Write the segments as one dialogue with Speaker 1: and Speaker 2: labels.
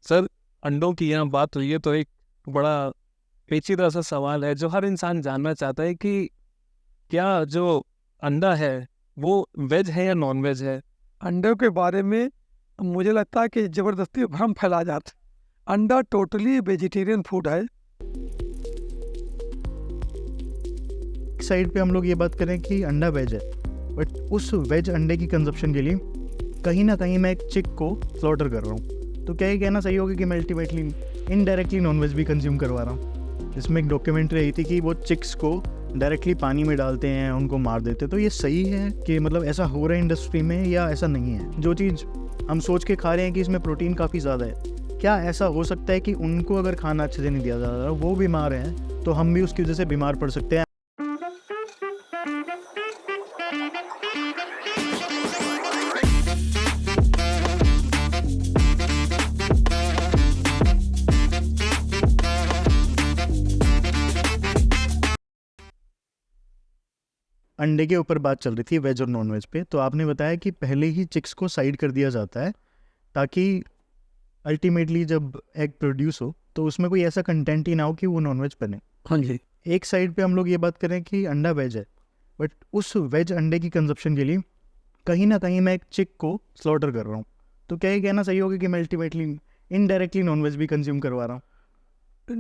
Speaker 1: Sir, अंडों की यहाँ बात हुई है तो एक बड़ा पेचीदा सा सवाल है जो हर इंसान जानना चाहता है कि क्या जो अंडा है वो वेज है या नॉन वेज है।
Speaker 2: अंडों के बारे में मुझे लगता है कि ज़बरदस्ती भ्रम फैला जाता है। अंडा टोटली वेजिटेरियन फूड है।
Speaker 3: एक साइड पे हम लोग ये बात करें कि अंडा वेज है, बट उस वेज अंडे की कंजप्शन के लिए कहीं ना कहीं मैं एक चिक को स्लॉटर कर रहा हूँ। तो क्या ये कहना सही होगा कि मैं अल्टीमेटली इनडायरेक्टली नॉन वेज भी कंज्यूम करवा रहा हूँ? जिसमें एक डॉक्यूमेंट्री आई थी कि वो चिक्स को डायरेक्टली पानी में डालते हैं, उनको मार देते हैं। तो ये सही है कि मतलब ऐसा हो रहा है इंडस्ट्री में, या ऐसा नहीं है? जो चीज़ हम सोच के खा रहे हैं कि इसमें प्रोटीन काफ़ी ज़्यादा है, क्या ऐसा हो सकता है कि उनको अगर खाना अच्छे से नहीं दिया जा रहा, वो बीमार हैं, तो हम भी उसकी वजह से बीमार पड़ सकते हैं? अंडे के ऊपर बात चल रही थी वेज और नॉन वेज पे, तो आपने बताया कि पहले ही चिक्स को साइड कर दिया जाता है ताकि अल्टीमेटली जब एग प्रोड्यूस हो तो उसमें कोई ऐसा कंटेंट ही ना हो कि वो नॉन वेज बने।
Speaker 2: हाँ जी।
Speaker 3: एक साइड पे हम लोग ये बात करें कि अंडा वेज है, बट उस वेज अंडे की कंजप्शन के लिए कहीं ना कहीं मैं एक चिक को स्लॉटर कर रहा हूँ। तो क्या ये कहना सही होगा कि मैं अल्टीमेटली इनडायरेक्टली नॉन वेज भी कंज्यूम करवा रहा हूँ?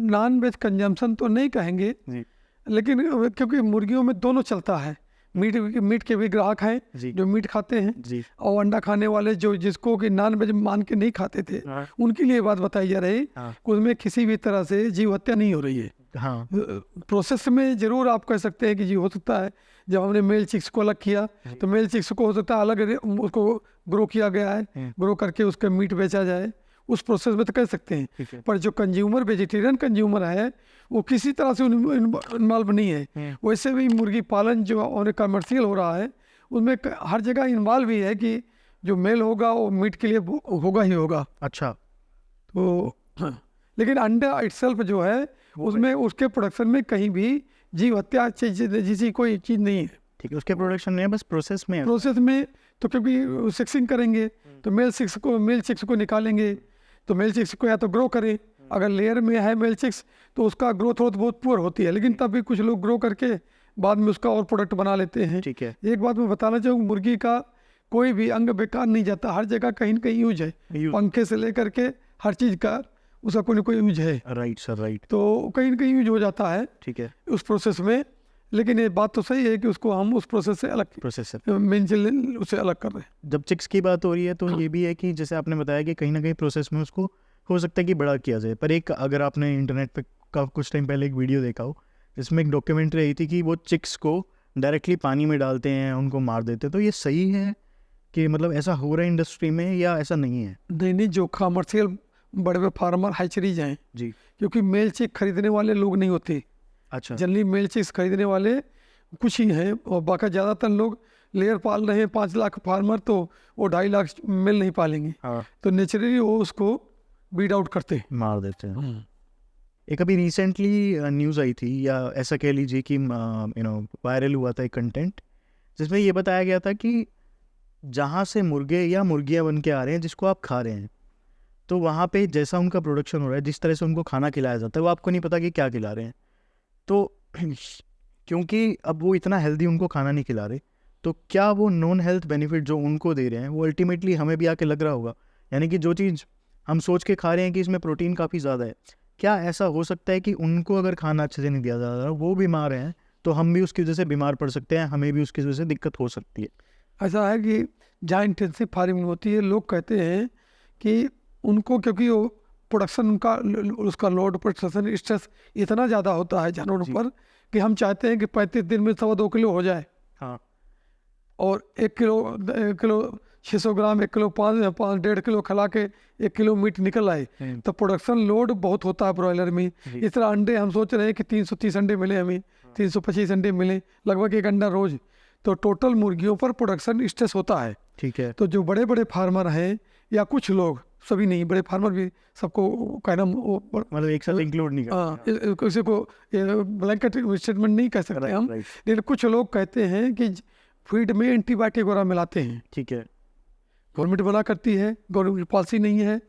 Speaker 2: नॉन वेज कंजम्पशन तो नहीं कहेंगे,
Speaker 3: जी
Speaker 2: लेकिन क्योंकि मुर्गियों में दोनों चलता है। मीट के भी ग्राहक हैं
Speaker 3: जी
Speaker 2: जो मीट खाते हैं,
Speaker 3: जी।
Speaker 2: और अंडा खाने वाले जो जिसको कि नॉन वेज मान के नहीं खाते थे,
Speaker 3: हाँ
Speaker 2: उनके लिए बात बताई जा रही है
Speaker 3: हाँ
Speaker 2: कि उसमें किसी भी तरह से जीव हत्या नहीं हो रही है।
Speaker 3: हाँ
Speaker 2: प्रोसेस में जरूर आप कह सकते हैं कि जी हो सकता है। जब हमने मेल चिक्स को अलग किया तो मेल चिक्स को हो सकता है अलग उसको ग्रो किया गया है, ग्रो करके उसका मीट बेचा जाए, उस प्रोसेस में तो कह सकते हैं।
Speaker 3: ठीक है।
Speaker 2: पर जो कंज्यूमर वेजिटेरियन कंज्यूमर है वो किसी तरह से इन्वॉल्व नहीं है। वैसे भी मुर्गी पालन जो और कमर्शियल हो रहा है उसमें हर जगह इन्वॉल्व भी है कि जो मेल होगा वो मीट के लिए होगा ही होगा।
Speaker 3: अच्छा,
Speaker 2: तो लेकिन अंडा इटसेल्फ जो है उसमें उसके प्रोडक्शन में कहीं भी जीव हत्या जैसी कोई चीज़ नहीं है।
Speaker 3: ठीक है, उसके प्रोडक्शन में है, बस प्रोसेस में है।
Speaker 2: प्रोसेस में तो क्योंकि सेक्सिंग करेंगे तो मेल चिक्स को निकालेंगे, तो मेल चिक्स को या तो ग्रो करें। अगर लेयर में है मेल चिक्स तो उसका ग्रोथ बहुत पुअर होती है, लेकिन तब भी कुछ लोग ग्रो करके बाद में उसका और प्रोडक्ट बना लेते हैं।
Speaker 3: ठीक है।
Speaker 2: एक बात मैं बताना चाहूँ, मुर्गी का कोई भी अंग बेकार नहीं जाता, हर जगह कहीं न कहीं यूज है। पंखे से लेकर के हर चीज़ का उसका कोई ना कोई यूज है,
Speaker 3: राइट सर, राइट।
Speaker 2: तो कहीं न कहीं यूज हो जाता है
Speaker 3: ठीक है।
Speaker 2: उस प्रोसेस में। लेकिन ये बात तो सही है कि उसको हम उस प्रोसेस से अलग
Speaker 3: प्रोसेसर
Speaker 2: उसे अलग कर रहे हैं।
Speaker 3: जब चिक्स की बात हो रही है तो ये भी है कि जैसे आपने बताया कि कहीं ना कहीं प्रोसेस में उसको हो सकता है कि बड़ा किया जाए, पर एक अगर आपने इंटरनेट पे का कुछ टाइम पहले एक वीडियो देखा हो जिसमें एक डॉक्यूमेंट्री आई थी कि वो चिक्स को डायरेक्टली पानी में डालते हैं, उनको मार देते हैं। तो ये सही है कि मतलब ऐसा हो रहा है इंडस्ट्री में, या ऐसा नहीं है?
Speaker 2: नहीं, जो कमर्शियल बड़े बड़े फार्मर हैचरीज हैं,
Speaker 3: जी।
Speaker 2: क्योंकि मेल चिक खरीदने वाले लोग नहीं होते।
Speaker 3: अच्छा।
Speaker 2: जनरली मेल चिक्स खरीदने वाले कुछ ही हैं, और बाकी ज़्यादातर लोग लेयर पाल रहे हैं। 5 लाख फार्मर तो वो 2.5 लाख मेल नहीं पालेंगे,
Speaker 3: हाँ,
Speaker 2: तो नेचुरली वो उसको बीट आउट करते हैं,
Speaker 3: मार देते हैं। एक अभी रिसेंटली न्यूज़ आई थी, या ऐसा कह लीजिए कि वायरल हुआ था एक कंटेंट जिसमें ये बताया गया था कि जहाँ से मुर्गे या मुर्गियाँ बन के आ रहे हैं जिसको आप खा रहे हैं, तो वहाँ पे जैसा उनका प्रोडक्शन हो रहा है, जिस तरह से उनको खाना खिलाया जाता है, वो आपको नहीं पता कि क्या खिला रहे हैं। तो क्योंकि अब वो इतना हेल्दी उनको खाना नहीं खिला रहे, तो क्या वो नॉन हेल्थ बेनिफिट जो उनको दे रहे हैं वो अल्टीमेटली हमें भी आके लग रहा होगा? यानी कि जो चीज़ हम सोच के खा रहे हैं कि इसमें प्रोटीन काफ़ी ज़्यादा है, क्या ऐसा हो सकता है कि उनको अगर खाना अच्छे से नहीं दिया जा रहा, वो बीमार हैं, तो हम भी उसकी वजह से बीमार पड़ सकते हैं, हमें भी उसकी वजह से दिक्कत हो सकती है?
Speaker 2: ऐसा है कि जहाँ इंटेंसिव फार्मिंग होती है, लोग कहते हैं कि उनको क्योंकि वो प्रोडक्शन उनका उसका लोड प्रोडक्शन स्ट्रेस इतना ज़्यादा होता है जानवरों पर कि हम चाहते हैं कि 35 दिन में 2.25 किलो हो जाए।
Speaker 3: हाँ।
Speaker 2: और 1 किलो 600 ग्राम, 1 किलो 1.5 किलो खिला के 1 किलो मीट निकल आए, तो प्रोडक्शन लोड बहुत होता है ब्रॉयलर में। इस तरह अंडे हम सोच रहे हैं कि 330 अंडे मिले हमें, 325 अंडे मिले, लगभग 1 अंडा रोज, तो टोटल मुर्गियों पर प्रोडक्शन स्ट्रेस होता है।
Speaker 3: ठीक है।
Speaker 2: तो जो बड़े बड़े फार्मर हैं, या कुछ लोग, सभी नहीं, बड़े फार्मर भी, सबको कहना
Speaker 3: मतलब एक साथ इंक्लूड नहीं करते।
Speaker 2: किसी को ब्लैंकेट स्टेटमेंट नहीं कह सकते हम, लेकिन कुछ लोग कहते हैं कि फीड में एंटीबायोटिक वगैरह मिलाते हैं।
Speaker 3: ठीक है।
Speaker 2: गवर्नमेंट मना करती है, गवर्नमेंट की पॉलिसी नहीं है।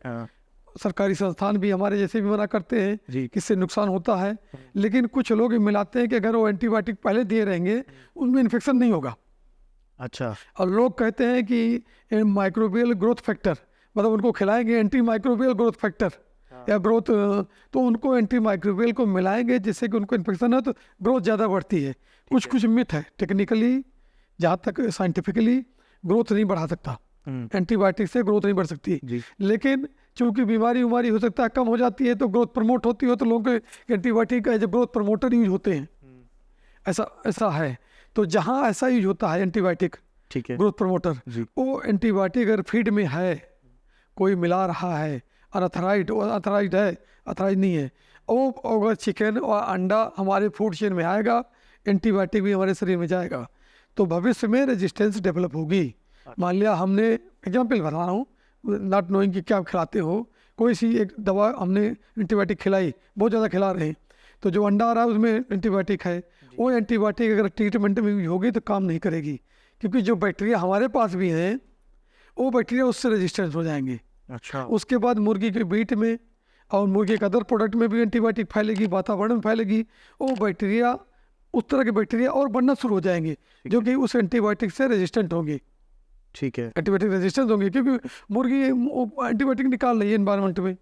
Speaker 2: सरकारी संस्थान भी हमारे जैसे भी मना करते हैं
Speaker 3: जी
Speaker 2: कि इससे नुकसान होता है, लेकिन कुछ लोग मिलाते हैं कि अगर वो एंटीबायोटिक पहले दिए रहेंगे उनमें इन्फेक्शन नहीं होगा।
Speaker 3: अच्छा
Speaker 2: और लोग कहते हैं कि माइक्रोबियल ग्रोथ फैक्टर, मतलब उनको खिलाएंगे एंटी माइक्रोबियल ग्रोथ फैक्टर या ग्रोथ, तो उनको एंटी माइक्रोबियल को मिलाएंगे जिससे कि उनको इन्फेक्शन हो तो ग्रोथ ज़्यादा बढ़ती है। कुछ मिथ है, टेक्निकली जहाँ तक साइंटिफिकली ग्रोथ नहीं बढ़ा सकता, एंटीबायोटिक से ग्रोथ नहीं बढ़ सकती,
Speaker 3: जी
Speaker 2: लेकिन चूंकि बीमारी हो सकता है कम हो जाती है तो ग्रोथ प्रमोट होती हो तो लोगों के antibiotic as a growth promoter use होते हैं, ऐसा है। तो जहाँ ऐसा यूज होता है एंटीबायोटिक
Speaker 3: ठीक है
Speaker 2: ग्रोथ प्रमोटर,
Speaker 3: जी
Speaker 2: वो एंटीबायोटिक अगर फीड में है, कोई मिला रहा है, अनअथराइज है, अथराइज नहीं है, वो अगर चिकन और अंडा हमारे फूड चेन में आएगा, एंटीबायोटिक भी हमारे शरीर में जाएगा, तो भविष्य में रेजिस्टेंस डेवलप होगी। मान लिया हमने एग्जाम्पल बता रहा हूँ, नॉट नोइंग कि क्या आप खिलाते हो, कोई सी एक दवा हमने एंटीबायोटिक खिलाई, बहुत ज़्यादा खिला रहे हैं, तो जो अंडा आ रहा है उसमें एंटीबायोटिक है, वो एंटीबायोटिक अगर ट्रीटमेंट में यूज होगी तो काम नहीं करेगी, क्योंकि जो बैक्टीरिया हमारे पास भी हैं वो बैक्टीरिया उससे रेजिस्टेंस हो जाएंगे।
Speaker 3: अच्छा
Speaker 2: उसके बाद मुर्गी के मीट में और मुर्गी के अदर प्रोडक्ट में भी एंटीबायोटिक फैलेगी, वातावरण में फैलेगी, वो बैक्टीरिया, उस तरह के बैक्टीरिया और बढ़ना शुरू हो जाएंगे जो कि उस एंटीबायोटिक से रेजिस्टेंट होंगे,
Speaker 3: ठीक है
Speaker 2: एंटीबायोटिक रेजिस्टेंस होंगे, क्योंकि मुर्गी एंटीबायोटिक निकाल रही है एनवायरनमेंट में,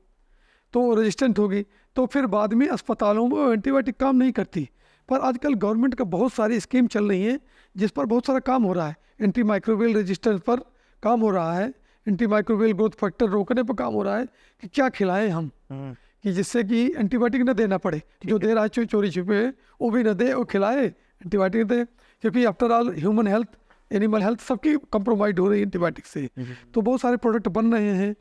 Speaker 2: तो रेजिस्टेंट होगी, तो फिर बाद में अस्पतालों में एंटीबायोटिक काम नहीं करती। पर आजकल गवर्नमेंट का बहुत सारी स्कीम चल रही हैं जिस पर बहुत सारा काम हो रहा है, एंटी माइक्रोबियल रेजिस्टेंस पर काम हो रहा है, एंटी माइक्रोबियल ग्रोथ फैक्टर रोकने पर काम हो रहा है कि क्या खिलाएं हम कि जिससे कि एंटीबायोटिक न देना पड़े, जो दे रहा है चोरी छुपे वो भी न दे, वो खिलाए, एंटीबायोटिक दे, क्योंकि after all human health, animal health सबकी कंप्रोमाइज हो रही है एंटीबायोटिक से। तो बहुत सारे प्रोडक्ट बन रहे हैं,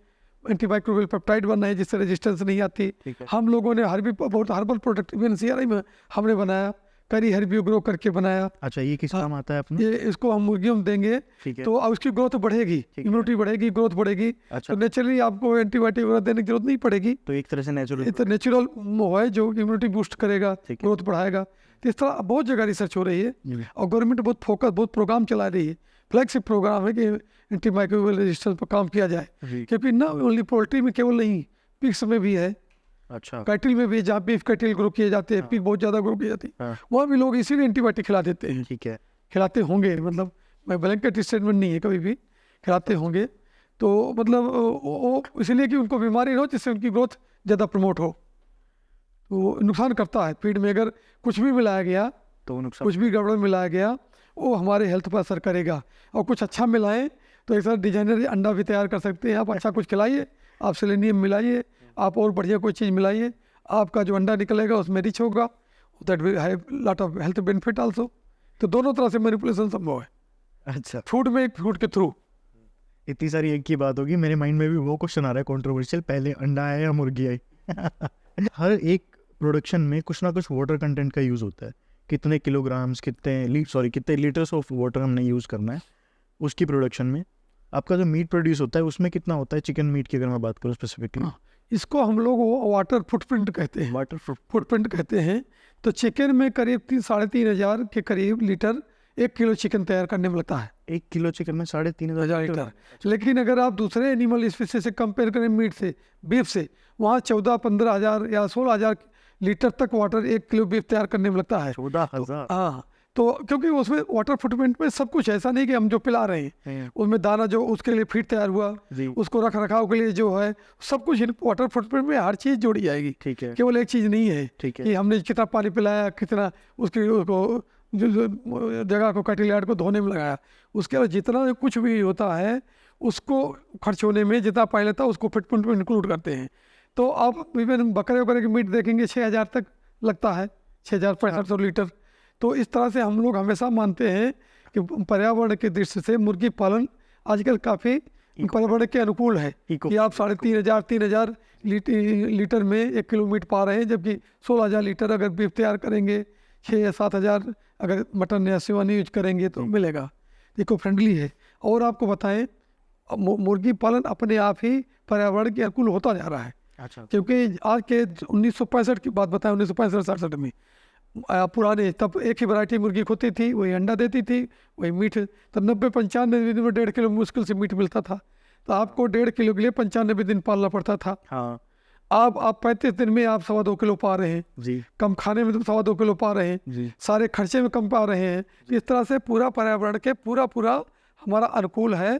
Speaker 2: एंटीमाइक्रोबियल पेप्टाइड बन रहे हैं जिससे रेजिस्टेंस नहीं आती। हम लोगों ने बहुत हर्बल प्रोडक्ट इवन सीआरआई में हमने बनाया, करी हर्बियो ग्रो करके बनाया।
Speaker 3: अच्छा ये किस काम आता है अपने?
Speaker 2: ये इसको हम मुर्गियों में देंगे तो उसकी ग्रोथ बढ़ेगी, इम्यूनिटी बढ़ेगी, ग्रोथ बढ़ेगी,
Speaker 3: अच्छा
Speaker 2: तो नेचुरली आपको एंटीबायोटिक वगैरह देने की जरूरत नहीं पड़ेगी।
Speaker 3: तो एक तरह से नेचुरल
Speaker 2: ये तो नेचुरल है जो इम्यूनिटी बूस्ट करेगा, ग्रोथ बढ़ाएगा। तो इस तरह बहुत जगह रिसर्च हो रही है और गवर्नमेंट बहुत फोकस, बहुत प्रोग्राम चला रही है, फ्लैगशिप प्रोग्राम है कि एंटी माइक्रोबियल रेजिस्टेंस पर काम किया जाए, क्योंकि ना ओनली पोल्ट्री में केवल नहीं, पिग्स में भी है,
Speaker 3: अच्छा
Speaker 2: कैटिल में भी, जहाँ बीफ कैटिल ग्रो किए जाते हैं, पिग बहुत ज़्यादा ग्रो की जाती है, वहाँ भी लोग इसीलिए एंटीबायोटिक खिला देते हैं,
Speaker 3: ठीक है
Speaker 2: खिलाते होंगे, मतलब मैं ब्लैंकेट स्टेटमेंट नहीं है, कभी भी खिलाते होंगे, तो मतलब वो इसलिए कि उनको बीमारी हो जिससे उनकी ग्रोथ ज़्यादा प्रमोट हो। तो नुकसान करता है, फीड में अगर कुछ भी मिलाया गया,
Speaker 3: तो नुकसान
Speaker 2: कुछ भी गड़बड़ मिलाया गया वो हमारे हेल्थ पर असर करेगा। और कुछ अच्छा मिलाएं तो एक तरह डिजाइनर अंडा भी तैयार कर सकते हैं आप, अच्छा कुछ खिलाइए, आप सेलेनियम मिलाइए, आप और बढ़िया कोई चीज़ मिलाइए, आपका जो अंडा निकलेगा उसमें रिच होगा, that will have lot of health benefit also. तो दोनों तरह से मैनिपुलेशन संभव है
Speaker 3: अच्छा
Speaker 2: फूड में, फूड के थ्रू।
Speaker 3: इतनी सारी एक की बात होगी, मेरे माइंड में भी वो क्वेश्चन आ रहा है कंट्रोवर्शियल, पहले अंडा आया या मुर्गी आई? हर एक प्रोडक्शन में कुछ ना कुछ वाटर कंटेंट का यूज़ होता है, कितने किलोग्राम्स, कितने लीटर्स ऑफ वाटर हमने यूज़ करना है उसकी प्रोडक्शन में। आपका जो मीट प्रोड्यूस होता है उसमें कितना होता है, चिकन मीट की अगर मैं बात करूँ स्पेसिफिकली?
Speaker 2: इसको हम लोग वाटर फुटप्रिंट कहते हैं,
Speaker 3: वाटर
Speaker 2: फुटप्रिंट कहते हैं। तो चिकन में करीब 3-3.5 के करीब लीटर 1 किलो चिकन तैयार करने में लगता है।
Speaker 3: 1 किलो चिकन में 3,500
Speaker 2: लीटर। लेकिन अगर आप दूसरे एनिमल स्पीसीज से कंपेयर करें, मीट से, बीफ से, वहाँ 14-15 हज़ार या 16 हज़ार लीटर तक वाटर 1 किलो बीफ तैयार करने में लगता है।
Speaker 3: 14,000?
Speaker 2: हाँ, तो क्योंकि उसमें वाटर फुटप्रिंट में सब कुछ, ऐसा नहीं कि हम जो पिला रहे हैं उसमें दाना जो उसके लिए फीड तैयार हुआ, उसको रख रखाव के लिए जो है सब कुछ वाटर फुटप्रिंट में हर चीज़ जोड़ी जाएगी।
Speaker 3: ठीक है,
Speaker 2: केवल एक चीज़ नहीं है कि हमने कितना पानी पिलाया, कितना उसको जो जगह को कैटल यार्ड को धोने में लगाया, उसके अलावा जितना कुछ भी होता है उसको खर्च होने में जितना पानी लेता है उसको फुटप्रिंट में इंक्लूड करते हैं। तो आप इवन बकरे वगैरह की मीट देखेंगे 6,000 तक लगता है, 6,500 लीटर। तो इस तरह से हम लोग हमेशा मानते हैं कि पर्यावरण की दृष्टि से मुर्गी पालन आजकल काफ़ी पर्यावरण के अनुकूल है कि आप 3,500 लीटर में 1 किलो मीट पा रहे हैं, जबकि 16,000 लीटर अगर बीफ तैयार करेंगे, 6 या 7 हज़ार अगर मटन या सेवानी यूज करेंगे तो मिलेगा। इको फ्रेंडली है। और आपको बताएं मुर्गी पालन अपने आप ही पर्यावरण के अनुकूल होता जा रहा है।
Speaker 3: अच्छा,
Speaker 2: क्योंकि आज के 1965 की बात बताएं, 1965-67 में पुराने तब एक ही वैरायटी मुर्गी होती थी, वही अंडा देती थी, वही मीट। तब 90-95 दिन में 1.5 किलो मुश्किल से मीट मिलता था, तो आपको 1.5 किलो के लिए 95 दिन पालना पड़ता था।
Speaker 3: हाँ,
Speaker 2: आप 35 दिन में आप 2.25 किलो पा रहे हैं,
Speaker 3: जी
Speaker 2: कम खाने में तो 2.25 किलो पा रहे हैं,
Speaker 1: जी
Speaker 2: सारे खर्चे में कम पा रहे हैं। इस तरह से पूरा पर्यावरण के पूरा हमारा अनुकूल है।